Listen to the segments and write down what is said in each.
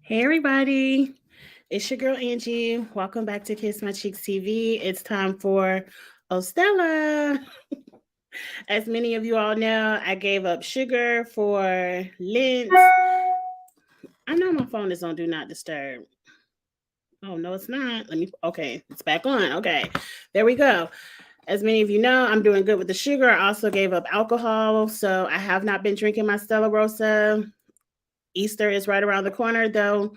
Hey everybody, it's your girl Angie. Welcome back to Kiss My Cheeks TV. It's time for Stella. As many of you all know, I gave up sugar for Lent. I know my phone is on Do Not Disturb. Oh no, it's not. Okay, it's back on. Okay, there we go. As many of you know, I'm doing good with the sugar. I also gave up alcohol, so I have not been drinking my Stella Rosa. Easter is right around the corner, though.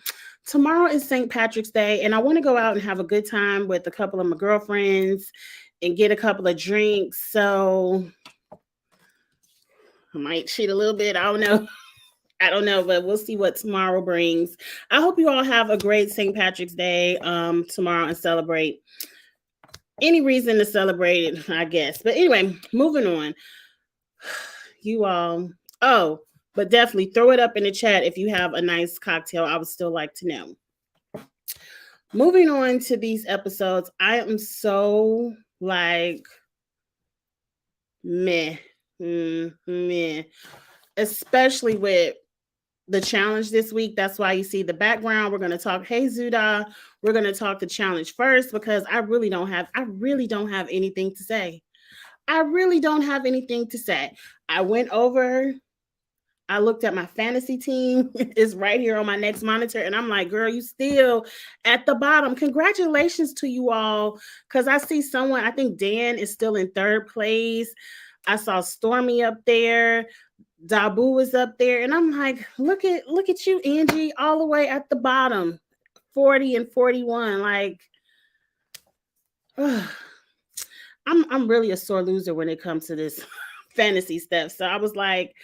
Tomorrow is St. Patrick's Day, and I want to go out and have a good time with a couple of my girlfriends and get a couple of drinks. So I might cheat a little bit. I don't know. I don't know, but we'll see what tomorrow brings. I hope you all have a great St. Patrick's Day tomorrow and celebrate. Any reason to celebrate it, I guess. But anyway, moving on. You all. Oh, but definitely throw it up in the chat if you have a nice cocktail. I would still like to know. Moving on to these episodes, I am so like meh, meh, especially with the challenge this week. That's why you see the background. We're going to talk. Hey Zuda, we're going to talk the challenge first because I really don't have anything to say. I really don't have anything to say. I went over. I looked at my fantasy team. It's right here on my next monitor. And I'm like, girl, you still at the bottom. Congratulations to you all. Because I see someone, I think Dan is still in third place. I saw Stormy up there. Dabu was up there. And I'm like, look at you, Angie, all the way at the bottom. 40 and 41. Like, I'm really a sore loser when it comes to this fantasy stuff. So I was like,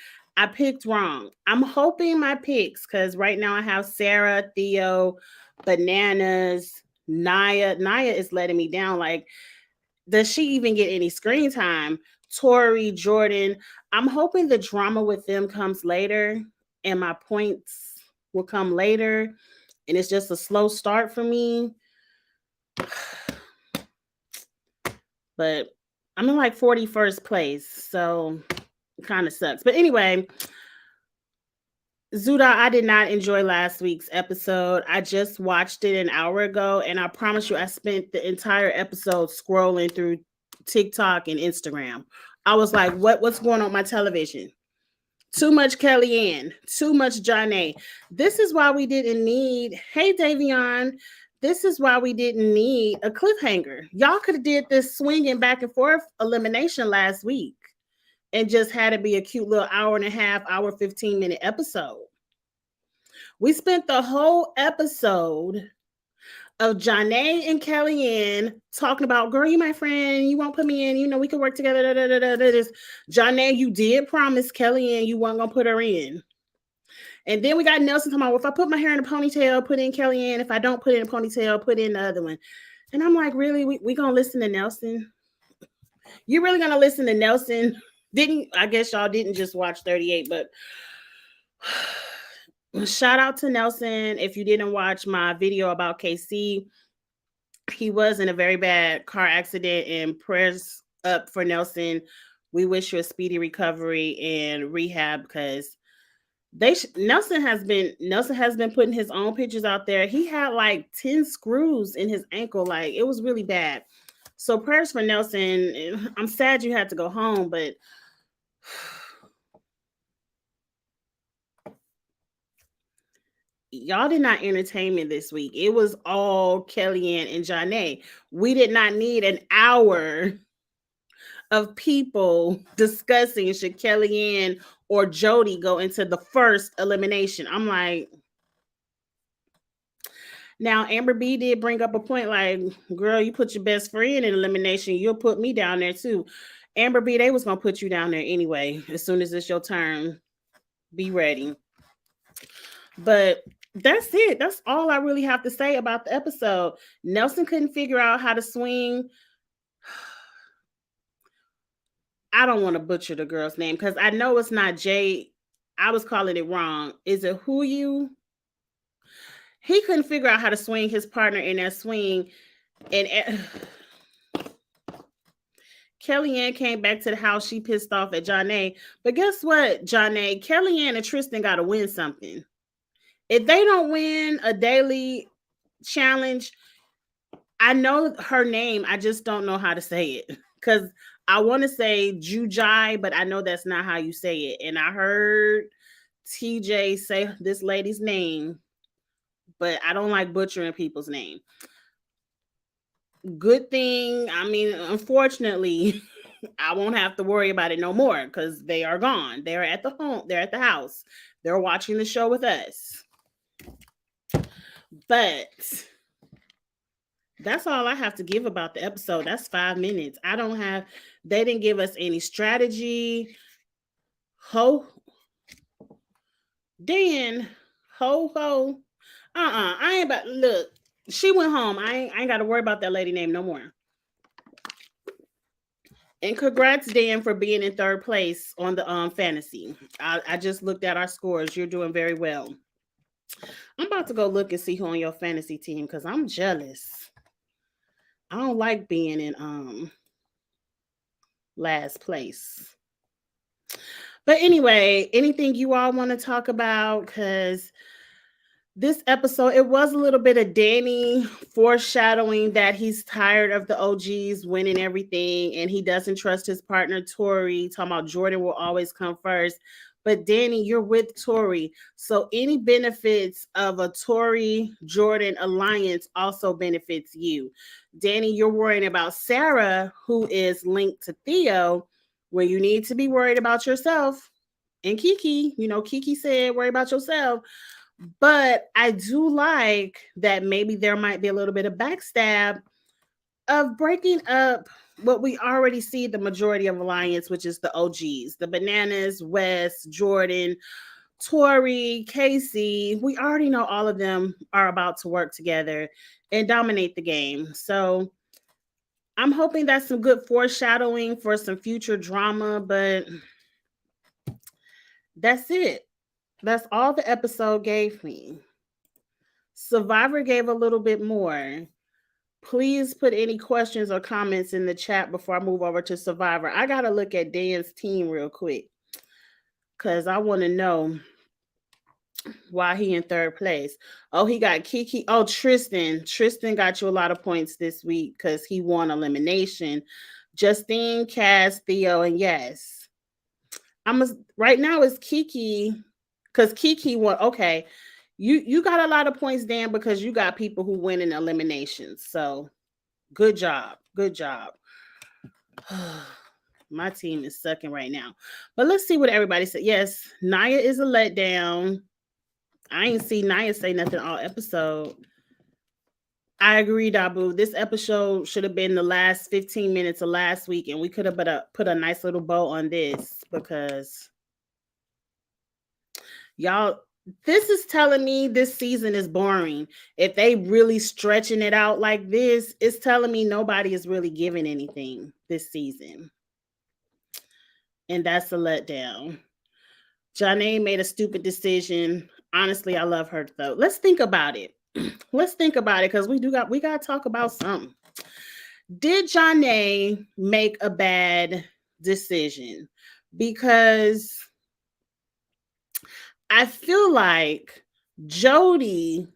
I picked wrong. I'm hoping my picks, because right now I have Sarah, Theo, Bananas, Naya. Naya is letting me down. Like, does she even get any screen time? Tori, Jordan. I'm hoping the drama with them comes later and my points will come later. And it's just a slow start for me. But I'm in like 41st place. So it kind of sucks. But anyway, Zuda, I did not enjoy last week's episode. I just watched it an hour ago, and I promise you, I spent the entire episode scrolling through TikTok and Instagram. I was like, what's going on with my television? Too much Kellyanne, too much Jonna. This is why we didn't need, hey Davion, this is why we didn't need a cliffhanger. Y'all could have did this swinging back and forth elimination last week and just had it be a cute little hour and a half, hour 15-minute episode. We spent the whole episode of Jonna and Kellyanne talking about, girl, you my friend, you won't put me in, we could work together. Jonna, you did promise Kellyanne you weren't gonna put her in. And then we got Nelson talking about, well, if I put my hair in a ponytail, put in Kellyanne. If I don't put in a ponytail, put in the other one. And I'm like, really? We gonna listen to Nelson? You really gonna listen to Nelson? I guess y'all didn't just watch 38, but shout out to Nelson. If you didn't watch my video about KC, he was in a very bad car accident, and prayers up for Nelson. We wish you a speedy recovery and rehab, because Nelson has been putting his own pictures out there. He had like 10 screws in his ankle. Like, it was really bad. So prayers for Nelson. I'm sad you had to go home, but y'all did not entertain me this week. It was all Kellyanne and Jonna. We did not need an hour of people discussing should Kellyanne or Jody go into the first elimination. I'm like, now Amber B did bring up a point like, girl, you put your best friend in elimination, you'll put me down there too. Amber B, they was gonna put you down there anyway. As soon as it's your turn, be ready. But that's it. That's all I really have to say about the episode. Nelson couldn't figure out how to swing. I don't want to butcher the girl's name because I know it's not Jay. I was calling it wrong. Is it who you? He couldn't figure out how to swing his partner in that swing. And Kellyanne came back to the house. She pissed off at Jonna. But guess what, Jonna? Kellyanne and Tristan got to win something. If they don't win a daily challenge, I know her name. I just don't know how to say it because I want to say Jujai, but I know that's not how you say it. And I heard TJ say this lady's name, but I don't like butchering people's name. Good thing, I mean, unfortunately, I won't have to worry about it no more because they are gone. They're at the home, they're at the house. They're watching the show with us. But that's all I have to give about the episode. That's 5 minutes. They didn't give us any strategy. Ho, Dan, ho. I ain't about, look, she went home. I ain't got to worry about that lady name no more. And congrats, Dan, for being in third place on the fantasy. I just looked at our scores. You're doing very well. I'm about to go look and see who on your fantasy team because I'm jealous. I don't like being in last place. But anyway, anything you all want to talk about? Because this episode, it was a little bit of Danny foreshadowing that he's tired of the OGs winning everything and he doesn't trust his partner, Tori, talking about Jordan will always come first. But Danny, you're with Tori. So any benefits of a Tori Jordan alliance also benefits you. Danny, you're worrying about Sarah, who is linked to Theo, where you need to be worried about yourself. And Kiki, Kiki said, worry about yourself. But I do like that maybe there might be a little bit of backstab of breaking up what we already see the majority of alliance, which is the OGs, the Bananas, Wes, Jordan, Tori, Casey. We already know all of them are about to work together and dominate the game. So I'm hoping that's some good foreshadowing for some future drama, but that's it. That's all the episode gave me. Survivor gave a little bit more. Please put any questions or comments in the chat before I move over to Survivor. I got to look at Dan's team real quick because I want to know why he in third place. Oh, he got Kiki. Oh, Tristan. Tristan got you a lot of points this week because he won elimination. Justine, Cass, Theo, and Yes. Right now it's Kiki because Kiki won. Okay. You got a lot of points, Dan, because you got people who win in eliminations. So good job. Good job. My team is sucking right now. But let's see what everybody said. Yes, Naya is a letdown. I ain't see Naya say nothing all episode. I agree, Dabu. This episode should have been the last 15 minutes of last week, and we could have put a nice little bow on this because y'all, this is telling me this season is boring. If they really stretching it out like this, it's telling me nobody is really giving anything this season. And that's a letdown. Jonna made a stupid decision. Honestly, I love her though. Let's think about it. Let's think about it because we got to talk about something. Did Jonna make a bad decision? Because I feel like Jody,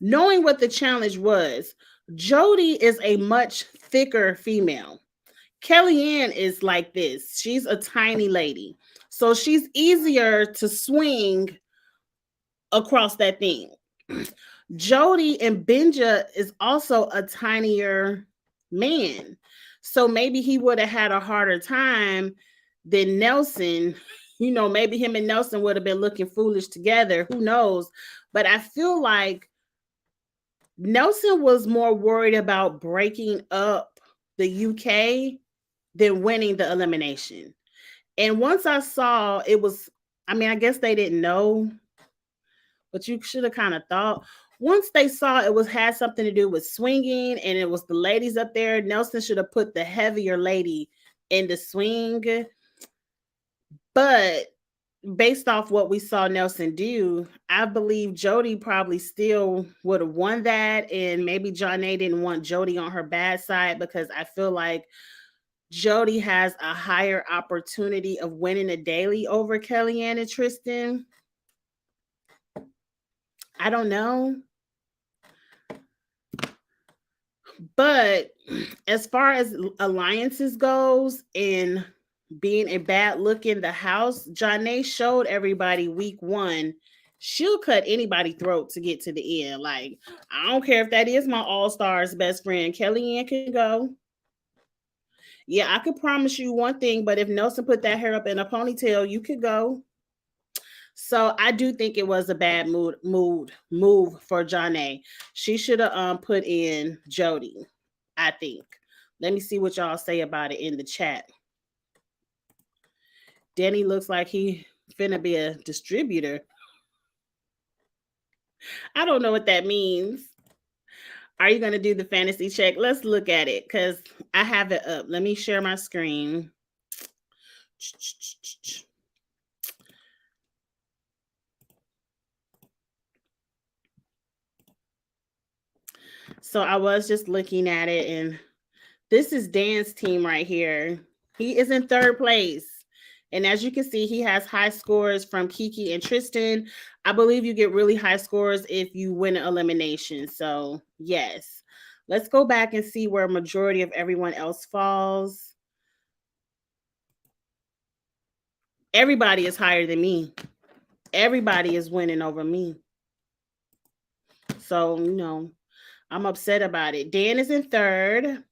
knowing what the challenge was, Jody is a much thicker female. Kellyanne is like this. She's a tiny lady. So she's easier to swing across that thing. Jody and Benja is also a tinier man. So maybe he would have had a harder time than Nelson. Maybe him and Nelson would have been looking foolish together. Who knows? But I feel like Nelson was more worried about breaking up the UK than winning the elimination. And once I saw it was, I guess they didn't know, but you should have kind of thought. Once they saw it had something to do with swinging and it was the ladies up there, Nelson should have put the heavier lady in the swing. But based off what we saw Nelson do, I believe Jody probably still would have won that. And maybe Jonna didn't want Jody on her bad side because I feel like Jody has a higher opportunity of winning a daily over Kellyanne and Tristan. I don't know. But as far as alliances goes and being a bad look in the house, Jonna showed everybody week one. She'll cut anybody's throat to get to the end. Like, I don't care if that is my all-stars best friend. Kellyanne can go. Yeah, I could promise you one thing, but if Nelson put that hair up in a ponytail, you could go. So I do think it was a bad move for Jonna. She should have put in Jody, I think. Let me see what y'all say about it in the chat. Danny looks like he finna be a distributor. I don't know what that means. Are you gonna do the fantasy check? Let's look at it because I have it up. Let me share my screen. So I was just looking at it, and this is Dan's team right here. He is in third place. And as you can see, he has high scores from Kiki and Tristan. I believe you get really high scores if you win an elimination. So, yes. Let's go back and see where majority of everyone else falls. Everybody is higher than me. Everybody is winning over me. So, I'm upset about it. Dan is in third.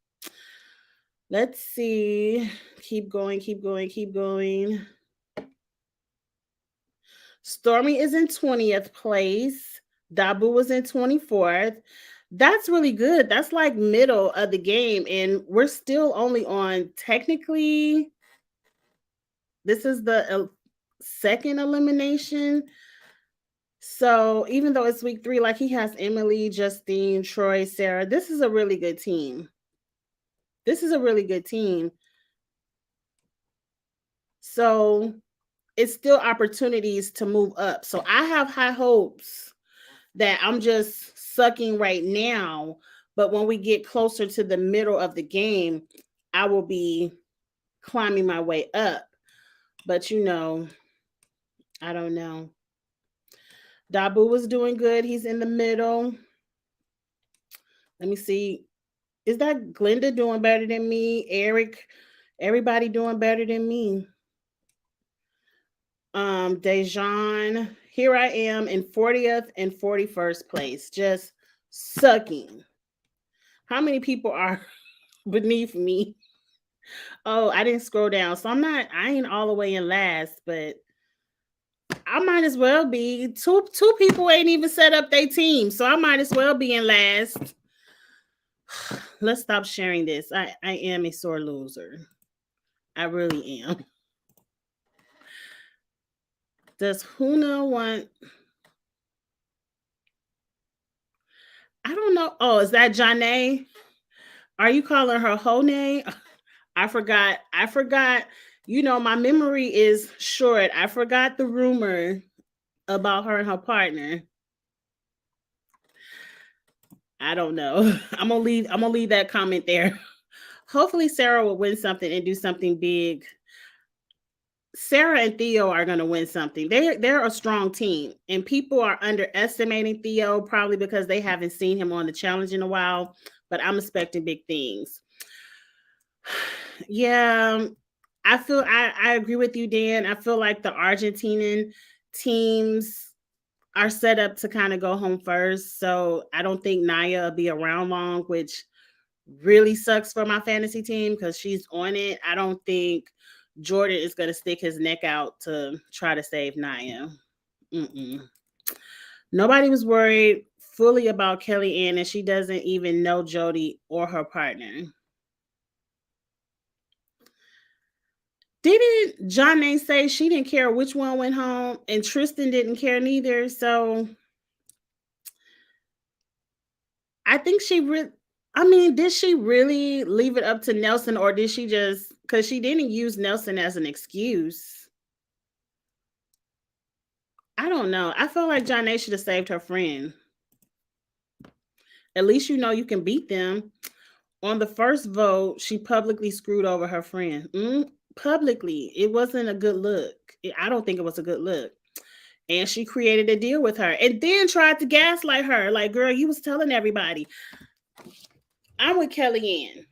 Let's see. Keep going, keep going, keep going. Stormy is in 20th place. Dabu was in 24th. That's really good. That's like middle of the game. And we're still only on technically, this is the second elimination. So even though it's week 3, like he has Emily, Justine, Troy, Sarah, this is a really good team. This is a really good team. So it's still opportunities to move up. So I have high hopes that I'm just sucking right now. But when we get closer to the middle of the game, I will be climbing my way up. But I don't know. Dabu was doing good. He's in the middle. Let me see. Is that Glenda doing better than me? Eric, everybody doing better than me. Dejan, here I am in 40th and 41st place, just sucking. How many people are beneath me? Oh, I didn't scroll down. So I ain't all the way in last, but I might as well be. Two people ain't even set up their team. So I might as well be in last. Let's stop sharing this. I am a sore loser. I really am. Does Huna want? I don't know. Oh, is that Jonna? Are you calling her Hone? I forgot. My memory is short. I forgot the rumor about her and her partner. I don't know. I'm gonna leave that comment there. Hopefully Sarah will win something and do something big. Sarah and Theo are gonna win something. They're a strong team, and people are underestimating Theo probably because they haven't seen him on the challenge in a while. But I'm expecting big things. Yeah, I agree with you, Dan. I feel like the Argentinian teams are set up to kind of go home first. So I don't think Naya will be around long, which really sucks for my fantasy team because she's on it. I don't think Jordan is going to stick his neck out to try to save Naya. Nobody was worried fully about Kellyanne, and she doesn't even know Jody or her partner. Didn't Jonna say she didn't care which one went home, and Tristan didn't care neither? So I think did she really leave it up to Nelson, or did she just, because she didn't use Nelson as an excuse? I don't know. I feel like Jonna should have saved her friend. At least you can beat them. On the first vote, she publicly screwed over her friend. Publicly. It wasn't a good look. I don't think it was a good look. And she created a deal with her and then tried to gaslight her. Like, girl, you was telling everybody. I'm with Kellyanne.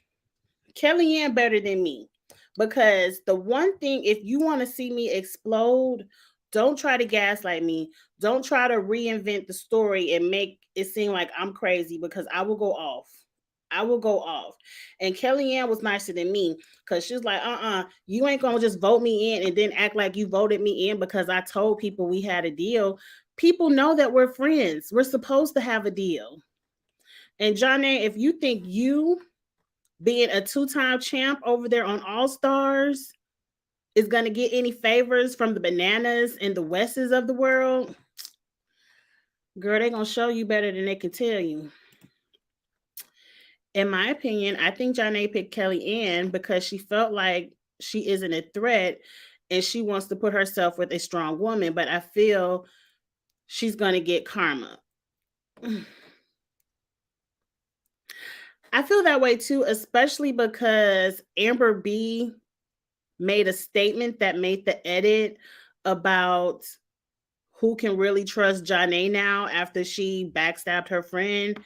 Kellyanne better than me. Because the one thing, if you want to see me explode, don't try to gaslight me. Don't try to reinvent the story and make it seem like I'm crazy because I will go off. I will go off. And Kellyanne was nicer than me because she was like, you ain't gonna just vote me in and then act like you voted me in because I told people we had a deal. People know that we're friends. We're supposed to have a deal. And Jonna, if you think you being a two-time champ over there on All Stars is going to get any favors from the Bananas and the Wesses of the world, girl, they're going to show you better than they can tell you. In my opinion, I think Jonna picked Kellyanne because she felt like she isn't a threat and she wants to put herself with a strong woman, but I feel she's going to get karma. I feel that way too, especially because Amber B made a statement that made the edit about who can really trust Jonna now after she backstabbed her friend.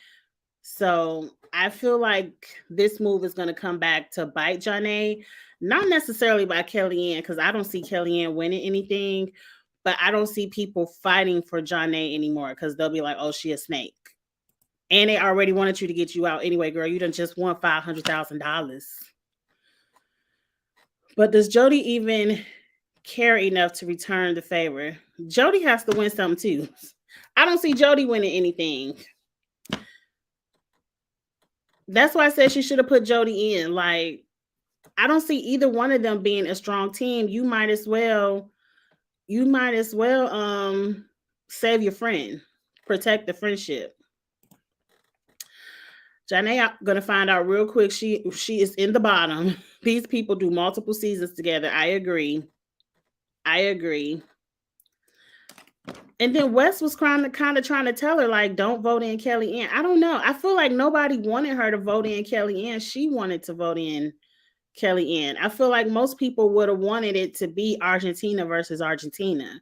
So I feel like this move is going to come back to bite Jonna, not necessarily by Kellyanne, because I don't see Kellyanne winning anything, but I don't see people fighting for Jonna anymore because they'll be like, oh, she a snake. And they already wanted you to get you out anyway, girl. You done just won $500,000. But does Jody even care enough to return the favor? Jody has to win something too. I don't see Jody winning anything. That's why I said she should have put Jody in. Like, I don't see either one of them being a strong team. You might as well save your friend. Protect the friendship. Jonna, I'm gonna find out real quick. She is in the bottom. These people do multiple seasons together. I agree. And then Wes was kind of trying to tell her, like, don't vote in Kellyanne. I don't know. I feel like nobody wanted her to vote in Kellyanne. She wanted to vote in Kellyanne. I feel like most people would have wanted it to be Argentina versus Argentina.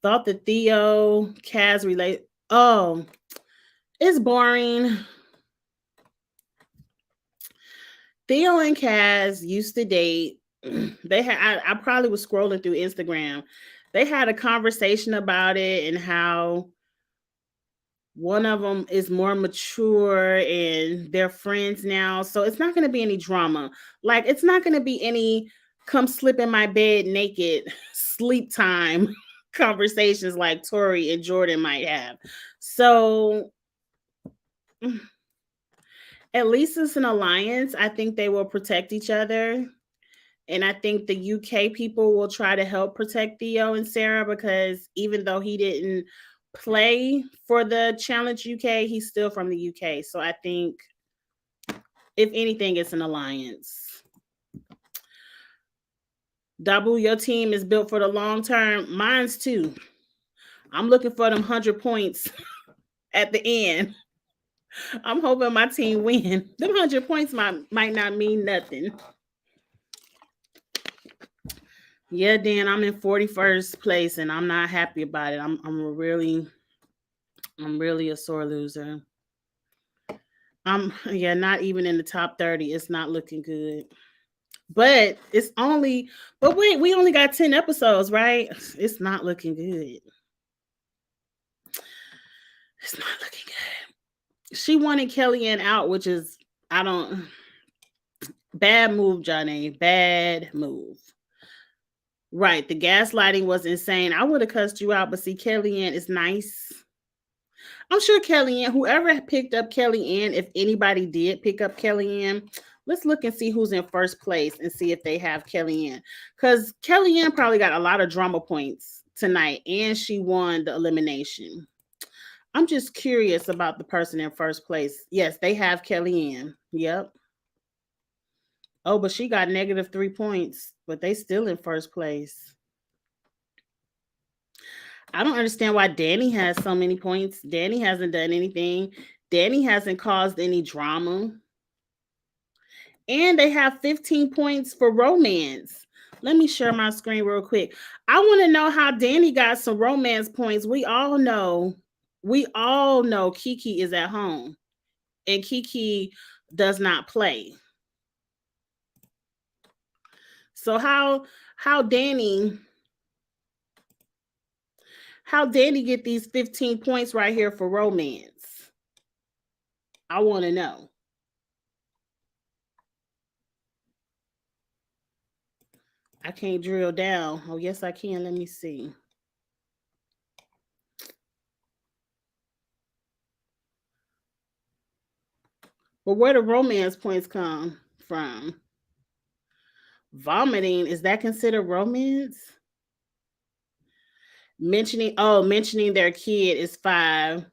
Thought the Theo Kaz relate. Oh, it's boring. Theo and Kaz used to date. They had I probably was scrolling through Instagram. They had a conversation about it and how one of them is more mature and they're friends now. So it's not going to be any drama. Like, it's not going to be any come slip in my bed naked sleep time conversations like Tori and Jordan might have. So at least it's an alliance. I think they will protect each other. And I think the UK people will try to help protect Theo and Sarah because even though he didn't play for the Challenge UK, he's still from the UK. So I think, if anything, it's an alliance. Dabu, your team is built for the long term. Mine's too. I'm looking for them 100 points at the end. I'm hoping my team win. Them 100 points might not mean nothing. Yeah, Dan, I'm in 41st place and I'm not happy about it. I'm really a sore loser. Not even in the top 30. It's not looking good. But wait, we only got 10 episodes, right? It's not looking good. It's not looking good. She wanted Kellyanne out, which is bad move, Johnny. Bad move. Right. The gaslighting was insane. I would have cussed you out, but see, Kellyanne is nice. I'm sure Kellyanne, whoever picked up Kellyanne, if anybody did pick up Kellyanne, let's look and see who's in first place and see if they have Kellyanne. Because Kellyanne probably got a lot of drama points tonight and she won the elimination. I'm just curious about the person in first place. Yes, they have Kellyanne. Yep. Oh, but she got -3 points, but they still in first place. I don't understand why Danny has so many points. Danny hasn't done anything. Danny hasn't caused any drama. And they have 15 points for romance. Let me share my screen real quick. I want to know how Danny got some romance points. We all know Kiki is at home and Kiki does not play. So how Danny how Danny get these 15 points right here for romance? I want to know. I can't drill down. Oh, yes, I can. Let me see. But where the romance points come from? Vomiting, is that considered romance? Mentioning their kid is 5.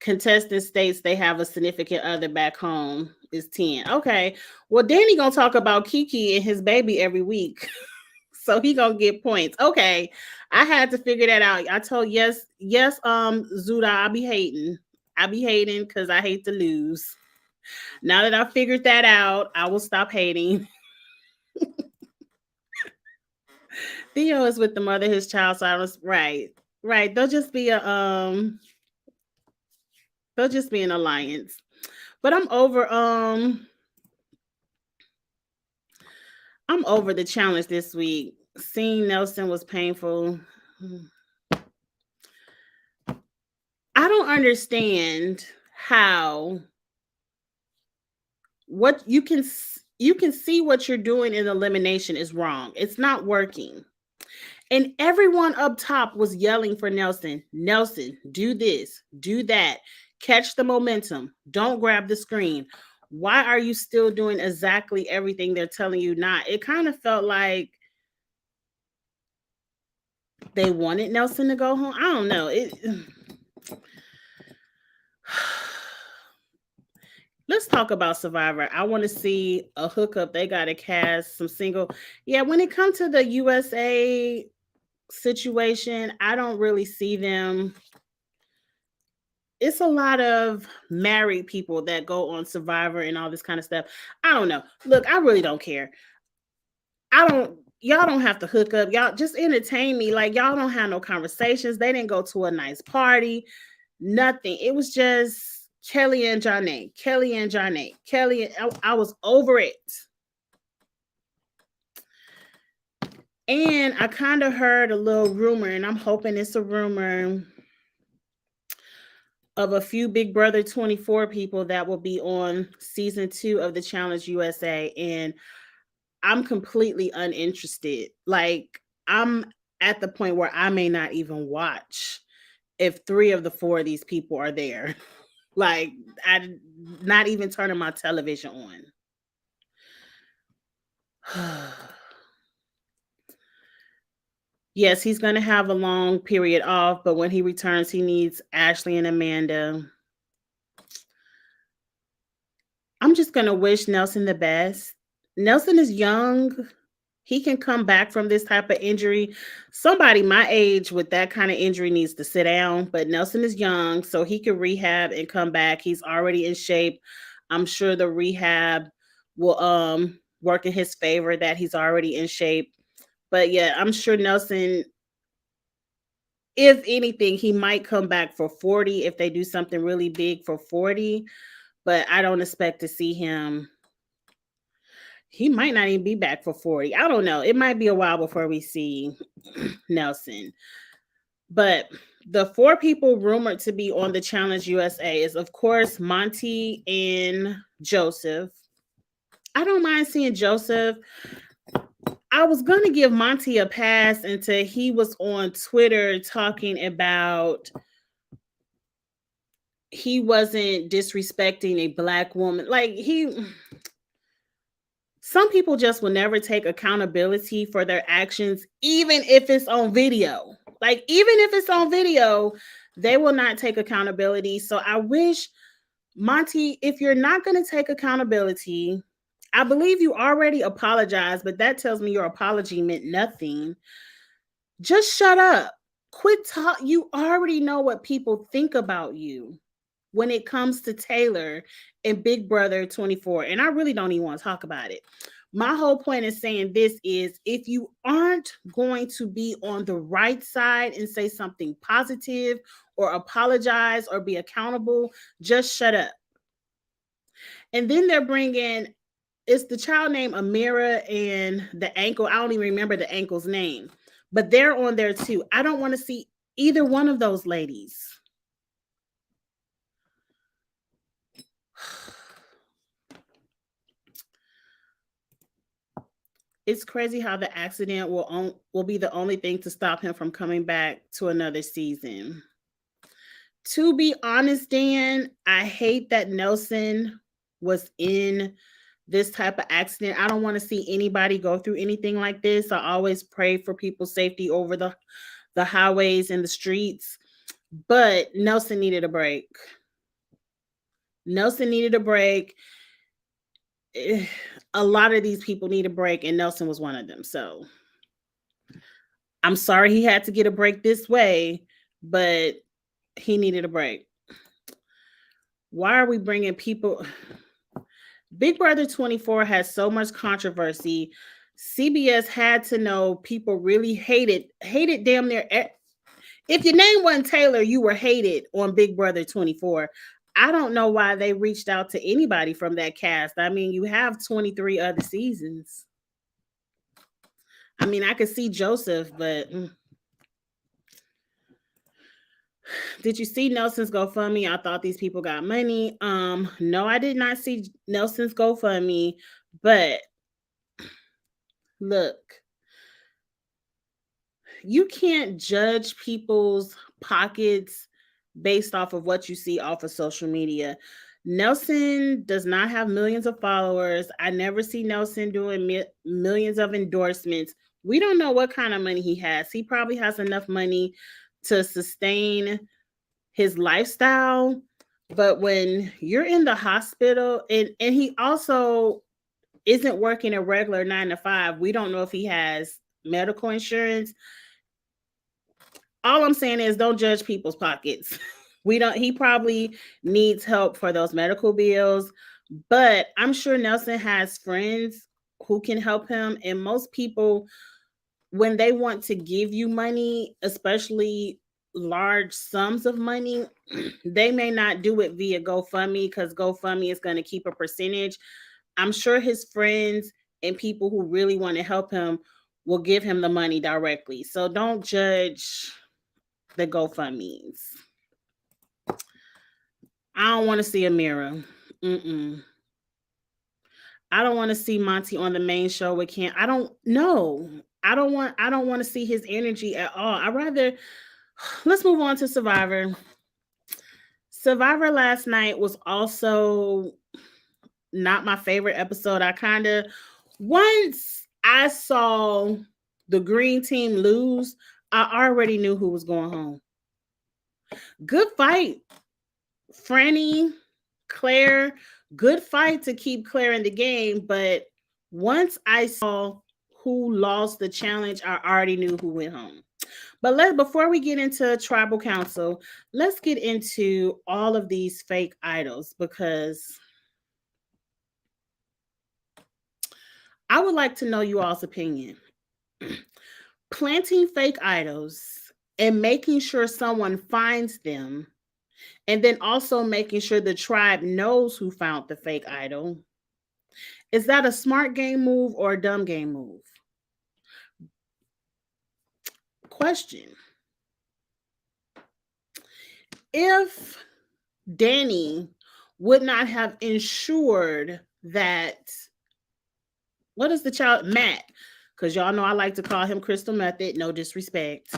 Contestant states they have a significant other back home is 10. Okay. Well, Danny gonna talk about Kiki and his baby every week. So he gonna get points. Okay. I had to figure that out. I told yes, Zuda, I be hating because I hate to lose. Now that I figured that out, I will stop hating. Theo is with the mother of his child, so I was right. Right. They'll just be an alliance. But I'm over the challenge this week. Seeing Nelson was painful. I don't understand how what you can see what you're doing in elimination is wrong. It's not working. And everyone up top was yelling for Nelson. Nelson, do this, do that. Catch the momentum. Don't grab the screen. Why are you still doing exactly everything they're telling you not? It kind of felt like they wanted Nelson to go home. I don't know. Let's talk about Survivor. I want to see a hookup. They got to cast some single. Yeah, when it comes to the USA situation, I don't really see them. It's a lot of married people that go on Survivor and all this kind of stuff. I don't know. Look, I really don't care. Y'all don't have to hook up. Y'all just entertain me. Like, y'all don't have no conversations. They didn't go to a nice party. Nothing. It was just Kelly and Jonna. I was over it. And I kind of heard a little rumor, and I'm hoping it's a rumor of a few Big Brother 24 people that will be on season 2 of the Challenge USA. And I'm completely uninterested. Like, I'm at the point where I may not even watch if 3 of the 4 of these people are there. Like, I'm not even turning my television on. Yes, he's going to have a long period off, but when he returns, he needs Ashley and Amanda. I'm just going to wish Nelson the best. Nelson is young. He can come back from this type of injury. Somebody my age with that kind of injury needs to sit down, but Nelson is young, so he can rehab and come back. He's already in shape. I'm sure the rehab will work in his favor that he's already in shape. But yeah, I'm sure Nelson, if anything, he might come back for 40 if they do something really big for 40, but I don't expect to see him. He might not even be back for 40. I don't know. It might be a while before we see Nelson. But the 4 people rumored to be on the Challenge USA is, of course, Monty and Joseph. I don't mind seeing Joseph. I was going to give Monty a pass until he was on Twitter talking about he wasn't disrespecting a black woman. Like, some people just will never take accountability for their actions, even if it's on video. Like, even if it's on video, they will not take accountability. So I wish, Monty, if you're not going to take accountability, I believe you already apologized, but that tells me your apology meant nothing. Just shut up. Quit talk. You already know what people think about you when it comes to Taylor and Big Brother 24. And I really don't even want to talk about it. My whole point in saying this is if you aren't going to be on the right side and say something positive or apologize or be accountable, just shut up. And then they're bringing, it's the child named Amira and the ankle. I don't even remember the ankle's name, but they're on there too. I don't want to see either one of those ladies. It's crazy how the accident will be the only thing to stop him from coming back to another season. To be honest, Dan, I hate that Nelson was in this type of accident. I don't want to see anybody go through anything like this. I always pray for people's safety over the highways and the streets, but Nelson needed a break. Nelson needed a break. A lot of these people need a break, and Nelson was one of them. So I'm sorry he had to get a break this way, but he needed a break. Why are we bringing people? Big Brother 24 has so much controversy. CBS had to know people really hated damn near. If your name wasn't Taylor, you were hated on Big Brother 24. I don't know why they reached out to anybody from that cast. I mean, you have 23 other seasons. I mean, I could see Joseph, but did you see Nelson's GoFundMe? I thought these people got money. No, I did not see Nelson's GoFundMe, but look, you can't judge people's pockets based off of what you see off of social media. Nelson does not have millions of followers. I never see Nelson doing millions of endorsements. We don't know what kind of money he has. He probably has enough money to sustain his lifestyle. But when you're in the hospital, and he also isn't working a regular 9 to 5, we don't know if he has medical insurance. All I'm saying is don't judge people's pockets. He probably needs help for those medical bills, but I'm sure Nelson has friends who can help him. And most people, when they want to give you money, especially large sums of money, they may not do it via GoFundMe because GoFundMe is going to keep a percentage. I'm sure his friends and people who really want to help him will give him the money directly. So don't judge the GoFundMes. I don't want to see Amira. I don't want to see Monty on the main show with Cam. I don't know. I don't want to see his energy at all. Let's move on to Survivor. Survivor last night was also not my favorite episode. Once I saw the green team lose, I already knew who was going home. Good fight. Franny, Claire, good fight to keep Claire in the game. But once I saw who lost the challenge, I already knew who went home. But before we get into Tribal Council, let's get into all of these fake idols, because I would like to know you all's opinion. Planting fake idols and making sure someone finds them, and then also making sure the tribe knows who found the fake idol. Is that a smart game move or a dumb game move? Question. If Danny would not have ensured that, what is the child? Matt, because y'all know I like to call him Crystal Method, no disrespect.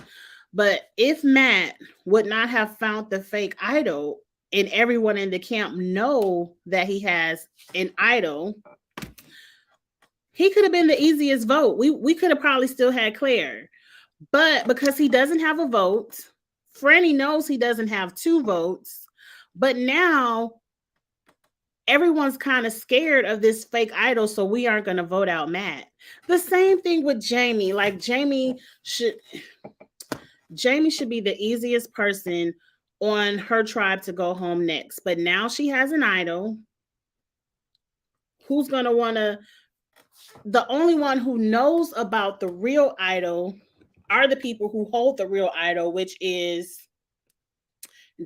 But if Matt would not have found the fake idol and everyone in the camp know that he has an idol, he could have been the easiest vote. We could have probably still had Claire. But because he doesn't have a vote, Franny knows he doesn't have 2 votes. But now everyone's kind of scared of this fake idol, so we aren't going to vote out Matt. The same thing with Jamie. Like Jamie should be the easiest person on her tribe to go home next. But now she has an idol. Who's going to want to the only one who knows about the real idol are the people who hold the real idol, which is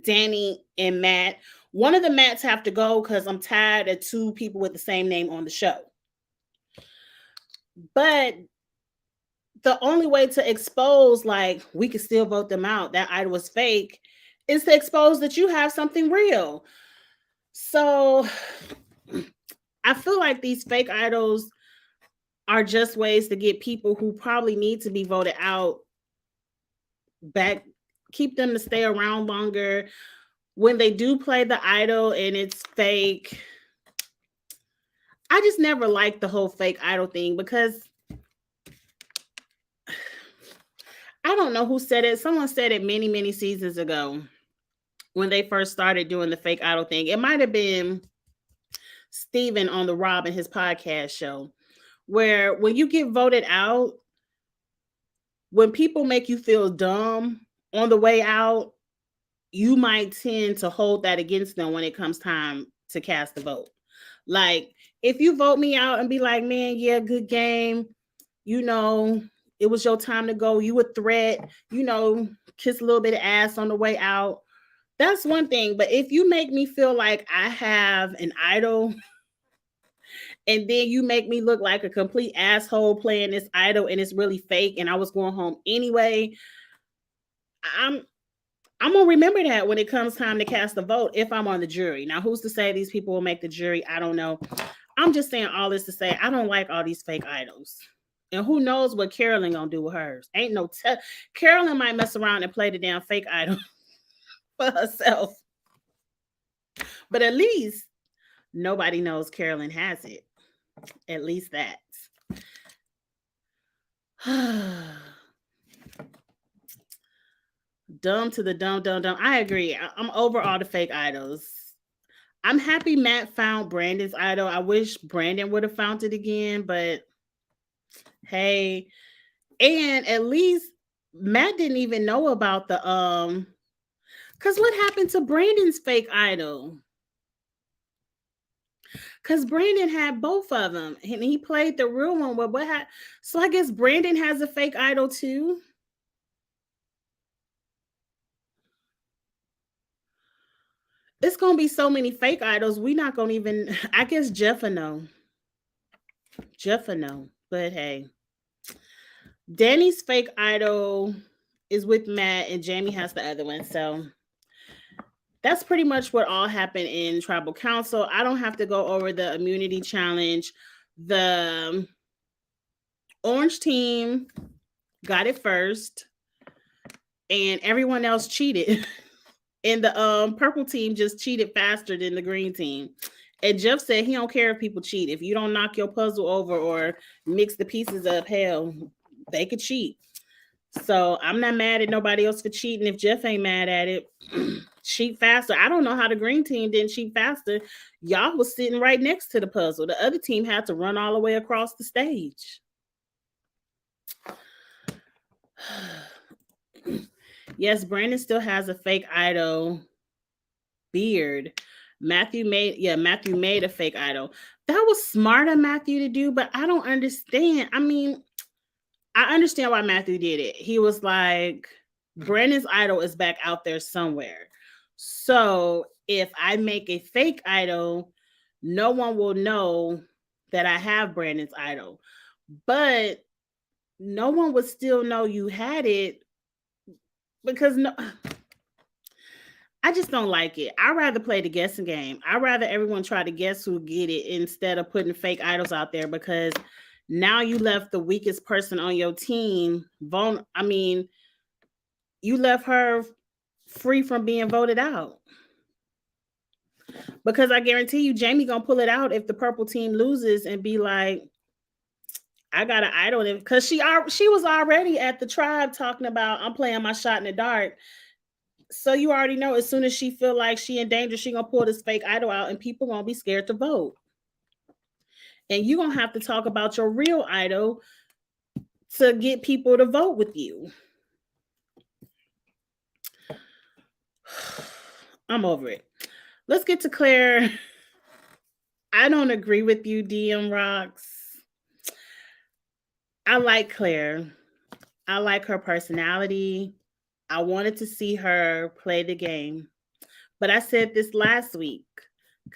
Danny and Matt. One of the Matts have to go because I'm tired of two people with the same name on the show. But the only way to expose, like, we could still vote them out, that idol was fake, is to expose that you have something real. So I feel like these fake idols are just ways to get people who probably need to be voted out back, keep them to stay around longer. When they do play the idol and it's fake, I just never liked the whole fake idol thing because I don't know who said it. Someone said it many, many seasons ago when they first started doing the fake idol thing. It might have been Steven on the Rob and his podcast show, where when you get voted out, when people make you feel dumb on the way out, you might tend to hold that against them when it comes time to cast the vote. Like, if you vote me out and be like, man, yeah, good game, you know, it was your time to go, you a threat, you know, kiss a little bit of ass on the way out, that's one thing. But if you make me feel like I have an idol and then you make me look like a complete asshole playing this idol and it's really fake and I was going home anyway, I'm gonna remember that when it comes time to cast a vote if I'm on the jury. Now, who's to say these people will make the jury? I don't know. I'm just saying all this to say I don't like all these fake idols. And who knows what Carolyn gonna do with hers? Ain't no Carolyn might mess around and play the damn fake idol for herself. But at least nobody knows Carolyn has it. At least that. Dumb to the dumb, dumb, dumb. I agree. I'm over all the fake idols. I'm happy Matt found Brandon's idol. I wish Brandon would have found it again, but hey, and at least Matt didn't even know about the because what happened to Brandon's fake idol? Because Brandon had both of them and he played the real one. But so I guess Brandon has a fake idol too. It's gonna be so many fake idols. We not gonna even. I guess Jeff will know. Jeff will know. But hey, Danny's fake idol is with Matt, and Jamie has the other one. So that's pretty much what all happened in Tribal Council. I don't have to go over the immunity challenge. The orange team got it first, and everyone else cheated. And the purple team just cheated faster than the green team. And Jeff said he don't care if people cheat. If you don't knock your puzzle over or mix the pieces up, hell, they could cheat. So I'm not mad at nobody else for cheating if Jeff ain't mad at it. Cheat faster. I don't know how the green team didn't cheat faster. Y'all was sitting right next to the puzzle. The other team had to run all the way across the stage. Yes, Brandon still has a fake idol beard. Matthew made a fake idol. That was smart of Matthew to do, but I don't understand. I mean, I understand why Matthew did it. He was like, Brandon's idol is back out there somewhere. So if I make a fake idol, no one will know that I have Brandon's idol. But no one would still know you had it because I just don't like it. I'd rather play the guessing game. I'd rather everyone try to guess who get it instead of putting fake idols out there because now you left the weakest person on your team. You left her free from being voted out. Because I guarantee you, Jamie gonna pull it out if the purple team loses and be like, I got an idol. Because she was already at the tribe talking about, I'm playing my shot in the dark. So you already know as soon as she feel like she in danger, she gonna pull this fake idol out and people gonna be scared to vote. And you gonna have to talk about your real idol to get people to vote with you. I'm over it. Let's get to Claire. I don't agree with you, DM Rocks. I like Claire. I like her personality. I wanted to see her play the game. But I said this last week.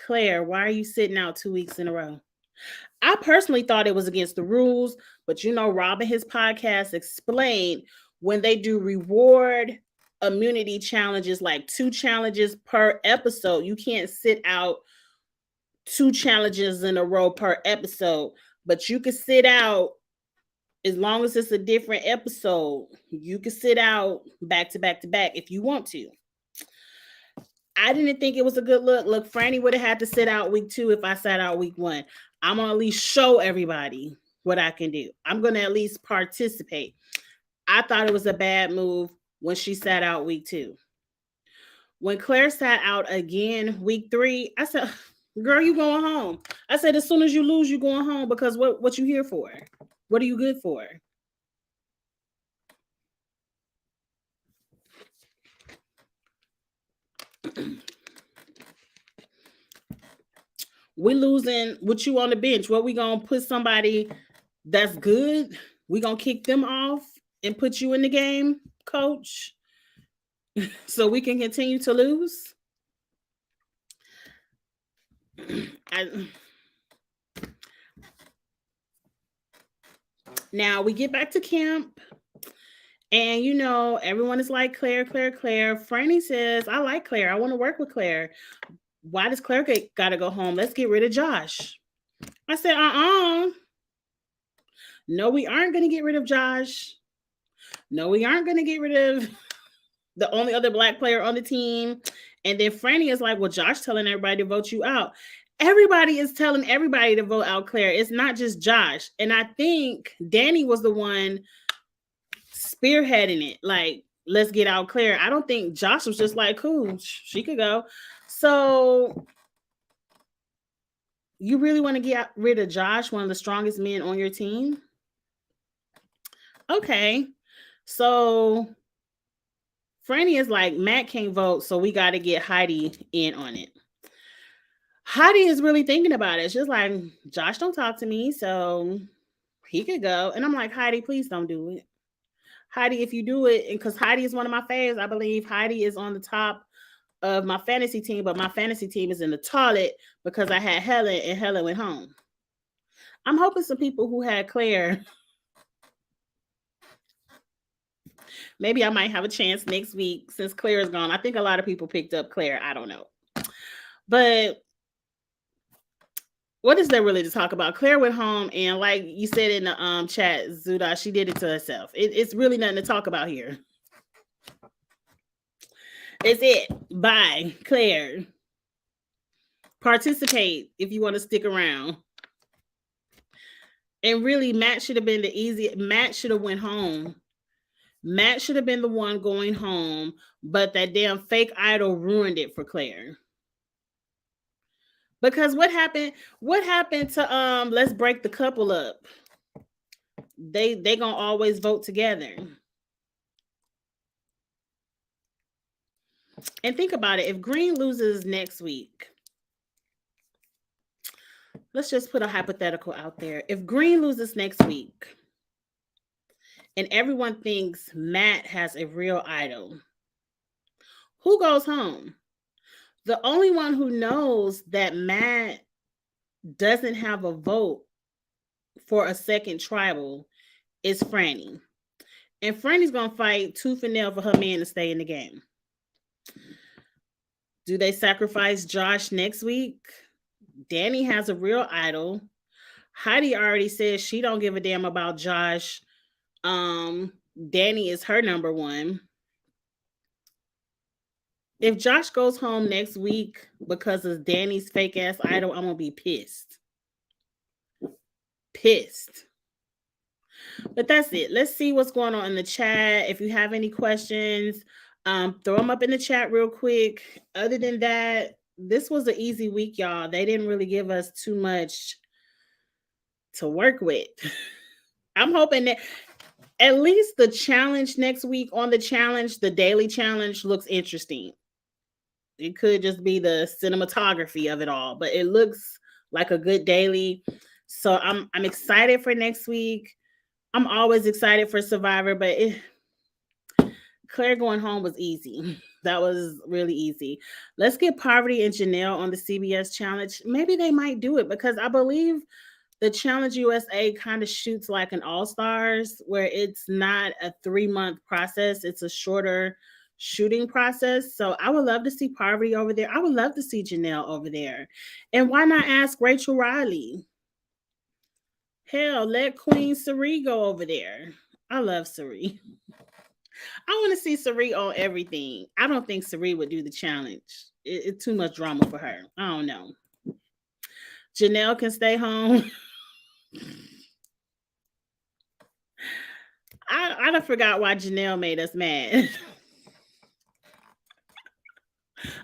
Claire, why are you sitting out 2 weeks in a row? I personally thought it was against the rules, but Rob in his podcast explained when they do reward immunity challenges, like 2 challenges per episode, you can't sit out 2 challenges in a row per episode, but you can sit out as long as it's a different episode. You can sit out back to back to back if you want to. I didn't think it was a good look. Look, Franny would have had to sit out week 2 if I sat out week 1. I'm going to at least show everybody what I can do. I'm going to at least participate. I thought it was a bad move when she sat out week 2. When Claire sat out again week 3, I said, girl, you going home. I said, as soon as you lose, you going home, because what you here for? What are you good for? We losing with you on the bench. What, we gonna put somebody that's good? We gonna kick them off and put you in the game, coach, so we can continue to lose? Now we get back to camp, and everyone is like, Claire, Claire, Claire. Franny says, I like Claire. I want to work with Claire. Why does Claire gotta go home? Let's get rid of Josh. I said, no, we aren't going to get rid of Josh. No, we aren't going to get rid of the only other Black player on the team. And then Franny is like, well, Josh telling everybody to vote you out. Everybody is telling everybody to vote out Claire. It's not just Josh. And I think Danny was the one spearheading it. Like, let's get out Claire. I don't think Josh was just like, cool, she could go. So you really want to get rid of Josh, one of the strongest men on your team? Okay. So Franny is like, Matt can't vote, so we got to get Heidi in on it. Heidi is really thinking about it. She's like, Josh don't talk to me, so he could go. And I'm like, Heidi, please don't do it. Heidi, if you do it, and because Heidi is one of my faves, I believe Heidi is on the top of my fantasy team, but my fantasy team is in the toilet because I had Helen and Helen went home. I'm hoping some people who had Claire, maybe I might have a chance next week since Claire is gone. I think a lot of people picked up Claire. I don't know. But what is there really to talk about? Claire went home, and like you said in the chat, Zuda, she did it to herself. It's really nothing to talk about here. It's it. Bye, Claire. Participate if you want to stick around. And really, Matt should have been the easy. Matt should have went home. Matt should have been the one going home, but that damn fake idol ruined it for Claire. Because what happened? What happened to let's break the couple up? They gonna always vote together. And think about it. If Green loses next week, let's just put a hypothetical out there. If Green loses next week and everyone thinks Matt has a real idol, who goes home? The only one who knows that Matt doesn't have a vote for a second tribal is Franny. And Franny's going to fight tooth and nail for her man to stay in the game. Do they sacrifice Josh next week? Danny has a real idol. Heidi already says she don't give a damn about Josh. Danny is her number one. If Josh goes home next week because of Danny's fake ass idol, I'm gonna be pissed. Pissed. But that's it. Let's see what's going on in the chat. If you have any questions, throw them up in the chat real quick. Other than that, this was an easy week, y'all. They didn't really give us too much to work with. I'm hoping that at least the challenge next week on the challenge, the daily challenge, looks interesting. It could just be the cinematography of it all, but it looks like a good daily. So I'm excited for next week. I'm always excited for Survivor, but Claire going home was easy. That was really easy. Let's get Poverty and Janelle on the CBS challenge. Maybe they might do it because I believe the Challenge USA kind of shoots like an All Stars, where it's not a 3 month process, it's a shorter shooting process. So I would love to see Poverty over there. I would love to see Janelle over there. And why not ask Rachel Riley? Hell, let Queen Sari go over there. I love Sari. I want to see Sari on everything. I don't think Sari would do the challenge. It's too much drama for her. I don't know. Janelle can stay home. I don't forgot why Janelle made us mad.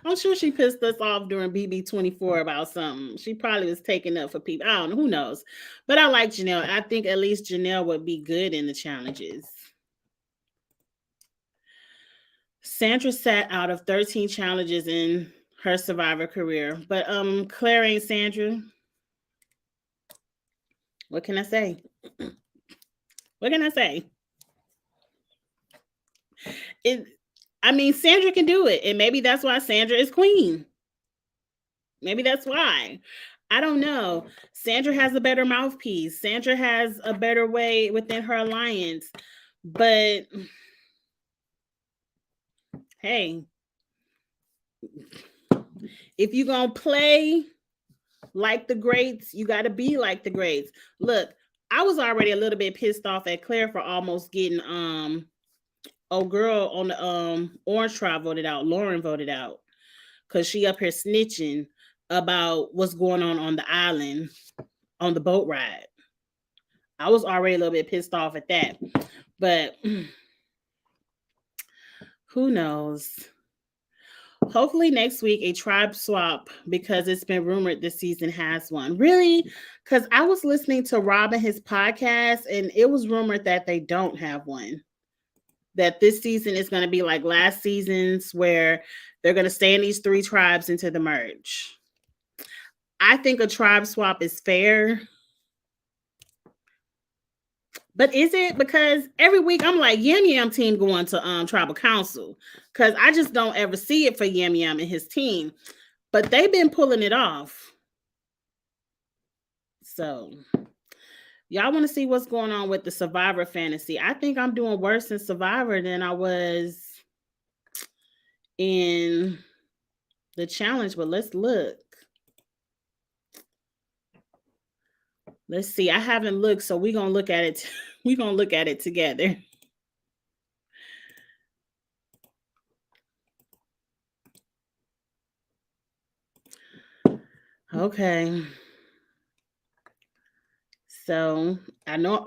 I'm sure she pissed us off during BB24 about something. She probably was taking up for people. I don't know. Who knows? But I like Janelle. I think at least Janelle would be good in the challenges. Sandra sat out of 13 challenges in her Survivor career. But Claire ain't Sandra. What can I say? What can I say? Sandra can do it. And maybe that's why Sandra is queen. Maybe that's why. I don't know. Sandra has a better mouthpiece. Sandra has a better way within her alliance. But hey, if you're going to play like the greats, you got to be like the greats. Look, I was already a little bit pissed off at Claire for almost getting girl on the Orange Tribe voted out. Lauren voted out because she up here snitching about what's going on the island on the boat ride. I was already a little bit pissed off at that, but who knows? Hopefully next week a tribe swap, because it's been rumored this season has one. Really? Because I was listening to Rob and his podcast, and it was rumored that they don't have one. That this season is going to be like last season's, where they're going to stay in these 3 tribes into the merge. I think a tribe swap is fair. But is it? Because every week I'm like, Yam Yam team going to tribal council, because I just don't ever see it for Yam Yam and his team. But they've been pulling it off. So y'all want to see what's going on with the Survivor fantasy? I think I'm doing worse in Survivor than I was in the challenge, but let's look. Let's see. I haven't looked, so we're gonna look at it. We're gonna look at it together. Okay. So I know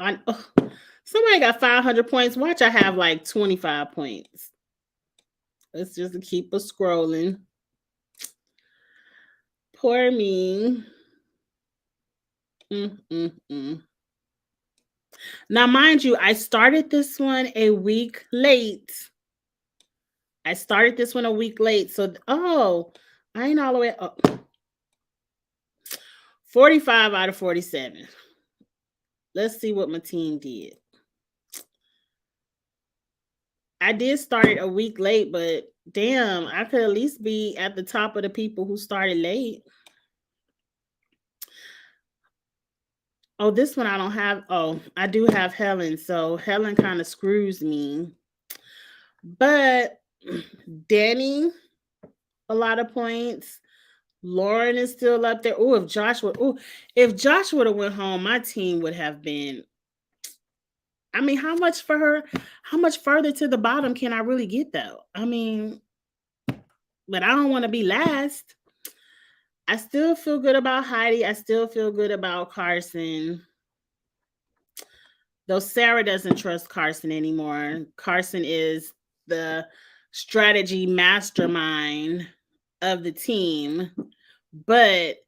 somebody got 500 points. Watch, I have like 25 points. Let's just keep us scrolling. Poor me. Now, mind you, I started this one a week late. So, I ain't all the way up. 45 out of 47. Let's see what my team did. I did start it a week late, but damn, I could at least be at the top of the people who started late. Oh, this one I don't have. Oh, I do have Helen. So Helen kind of screws me. But Danny, a lot of points. Lauren is still up there. If Josh would have went home, my team would have been. I mean, how much for her? How much further to the bottom can I really get though? I mean, but I don't want to be last. I still feel good about Heidi. I still feel good about Carson. Though Sarah doesn't trust Carson anymore. Carson is the strategy mastermind of the team. But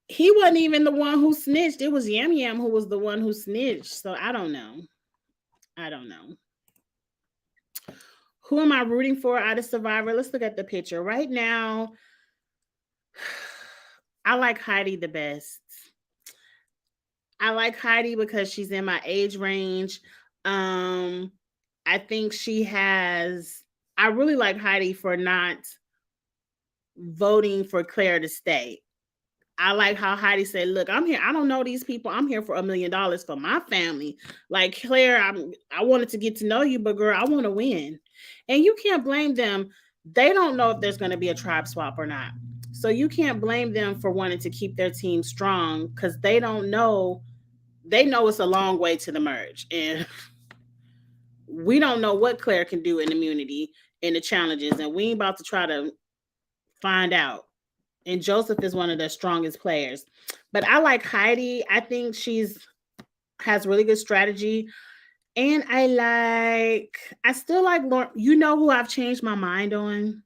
he wasn't even the one who snitched. It was Yam Yam who was the one who snitched. So I don't know. Who am I rooting for out of Survivor? Let's look at the picture. Right now, I like Heidi the best. I like Heidi because she's in my age range. Um, I think she has. I really like Heidi for not voting for Claire to stay. I like how Heidi said, "Look, I'm here. I don't know these people. I'm here for $1 million for my family." Like Claire, I wanted to get to know you, but girl, I want to win, and you can't blame them. They don't know if there's going to be a tribe swap or not, so you can't blame them for wanting to keep their team strong because they don't know. They know it's a long way to the merge, and we don't know what Claire can do in immunity and the challenges, and we ain't about to try to find out. And Joseph is one of the strongest players. But I like Heidi. I think she's has really good strategy. And I still like Lauren. You know who I've changed my mind on?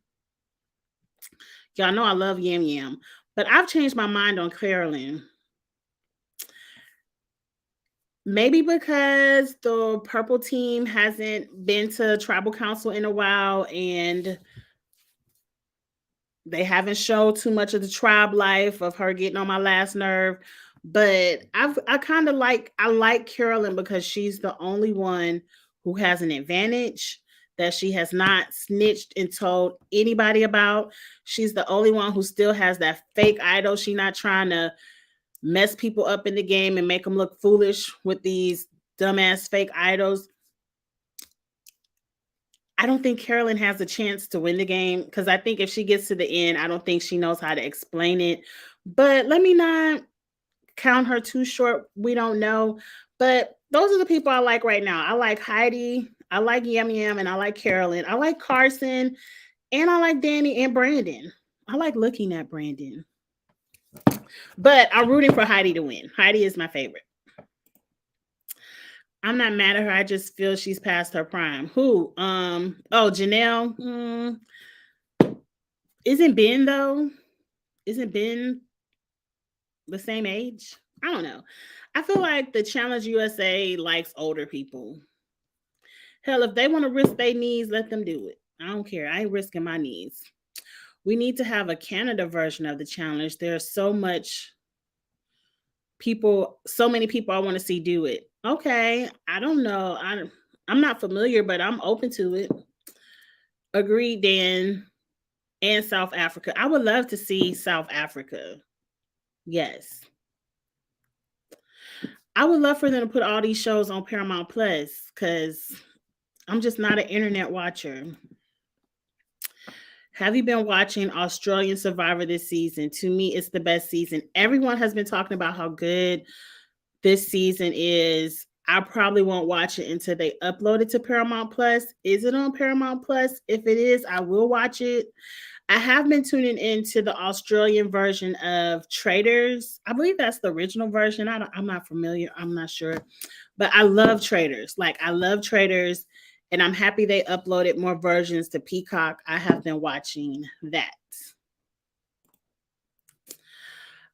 Y'all know I love Yam Yam. But I've changed my mind on Carolyn. Maybe because the purple team hasn't been to tribal council in a while and they haven't showed too much of the tribe life of her getting on my last nerve. But I like Carolyn because she's the only one who has an advantage that she has not snitched and told anybody about. She's the only one who still has that fake idol. She's not trying to mess people up in the game and make them look foolish with these dumbass fake idols. I don't think Carolyn has a chance to win the game because I think if she gets to the end, I don't think she knows how to explain it. But let me not count her too short. We don't know. But those are the people I like right now. I like Heidi, I like Yam Yam, and I like Carolyn. I like Carson, and I like Danny and Brandon. I like looking at Brandon. But I'm rooting for Heidi to win. Heidi is my favorite. I'm not mad at her. I just feel she's past her prime. Who? Oh, Janelle. Isn't Ben though? Isn't Ben the same age? I don't know. I feel like the Challenge USA likes older people. Hell, if they want to risk their knees, let them do it. I don't care. I ain't risking my knees. We need to have a Canada version of the challenge. There's so many people I want to see do it. Okay, I don't know. I'm not familiar, but I'm open to it. Agreed, Dan. And South Africa. I would love to see South Africa. Yes. I would love for them to put all these shows on Paramount Plus because I'm just not an internet watcher. Have you been watching Australian Survivor this season? To me, it's the best season. Everyone has been talking about how good this season is. I probably won't watch it until they upload it to Paramount Plus. Is it on Paramount Plus? If it is, I will watch it. I have been tuning into the Australian version of Traders. I believe that's the original version. I'm not familiar. I'm not sure. But I love Traders. Like, I love Traders. And I'm happy they uploaded more versions to Peacock. I have been watching that.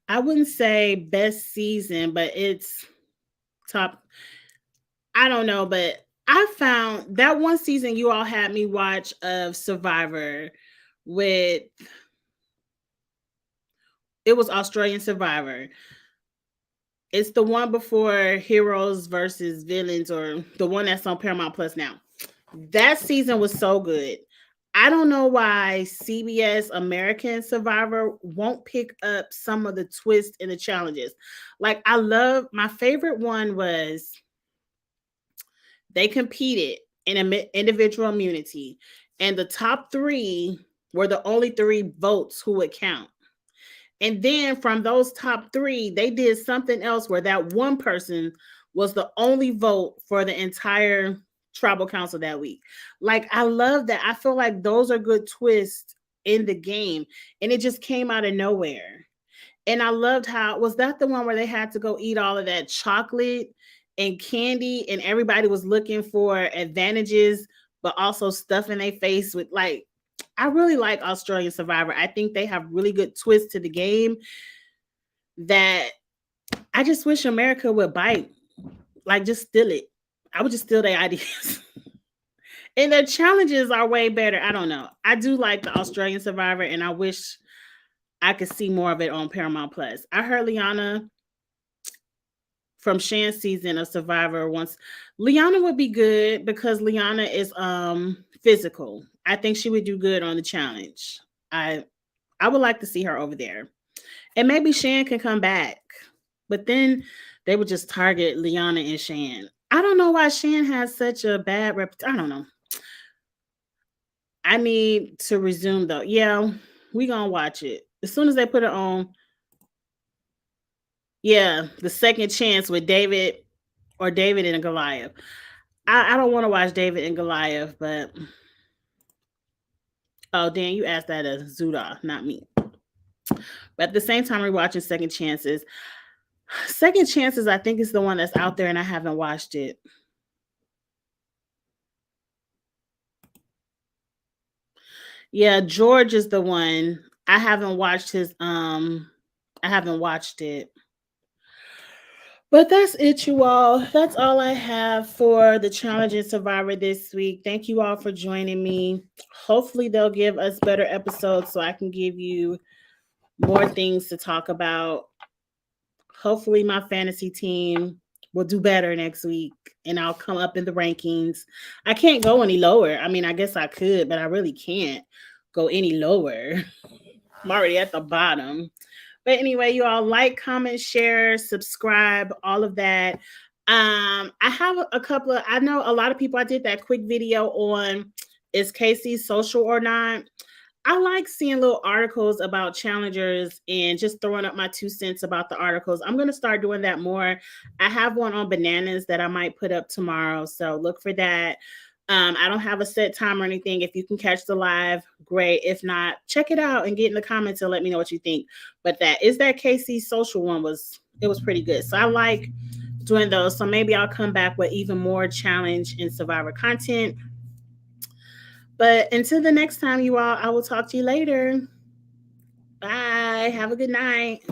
I wouldn't say best season, but it's top. I don't know, but I found that one season you all had me watch of Survivor with it was Australian Survivor. It's the one before Heroes versus Villains, or the one that's on Paramount Plus now. That season was so good. I don't know why CBS American Survivor won't pick up some of the twists and the challenges. Like, my favorite one was they competed in individual immunity, and the top three were the only three votes who would count. And then from those top three, they did something else where that one person was the only vote for the entire tribal council that week. Like, I love that. I feel like those are good twists in the game. And it just came out of nowhere. And I loved how, was that the one where they had to go eat all of that chocolate and candy and everybody was looking for advantages, but also stuffing their face with, like, I really like Australian Survivor. I think they have really good twists to the game that I just wish America would bite. Like, just steal it. I would just steal their ideas. And their challenges are way better. I don't know. I do like the Australian Survivor, and I wish I could see more of it on Paramount Plus. I heard Liana, I don't know if you know, but she has a podcast. She talks about tribal council. And she talks about how they have to go eat all of that chocolate and candy and everybody was looking for advantages, but also stuffing their face with, like, I really like Australian Survivor. I think they have really good twists to the game that I just wish America would bite. Like, just steal it. I would just steal their ideas. And their challenges are way better. I don't know. I do like the Australian Survivor, and I wish I could see more of it on Paramount Plus. I heard Liana from Shan's season of Survivor. Once Liana would be good because Liana is physical. I think she would do good on the challenge. I I would like to see her over there. And maybe Shan can come back. But then they would just target Liana and Shan. I don't know why Shan has such a bad reputation. I don't know. I need to resume though. Yeah, we gonna watch it. As soon as they put it on, yeah, the second chance with David or David and Goliath. I don't want to watch David and Goliath, but oh Dan, you asked that as Zuda, not me. But at the same time, we're watching Second Chances. Second Chances, I think, is the one that's out there, and I haven't watched it. Yeah, George is the one. I haven't watched his. I haven't watched it. But that's it, you all. That's all I have for the Challenge and Survivor this week. Thank you all for joining me. Hopefully, they'll give us better episodes so I can give you more things to talk about. Hopefully, my fantasy team will do better next week and I'll come up in the rankings. I can't go any lower. I mean, I guess I could, but I really can't go any lower. I'm already at the bottom. But anyway, you all like, comment, share, subscribe, all of that. I have a couple of, I know a lot of people, I did that quick video on is Casey social or not. I like seeing little articles about challengers and just throwing up my 2 cents about the articles. I'm going to start doing that more. I have one on bananas that I might put up tomorrow. So look for that. I don't have a set time or anything. If you can catch the live, great. If not, check it out and get in the comments and let me know what you think. But that KC social one was pretty good. So I like doing those. So maybe I'll come back with even more challenge and Survivor content. But until the next time, you all, I will talk to you later. Bye. Have a good night.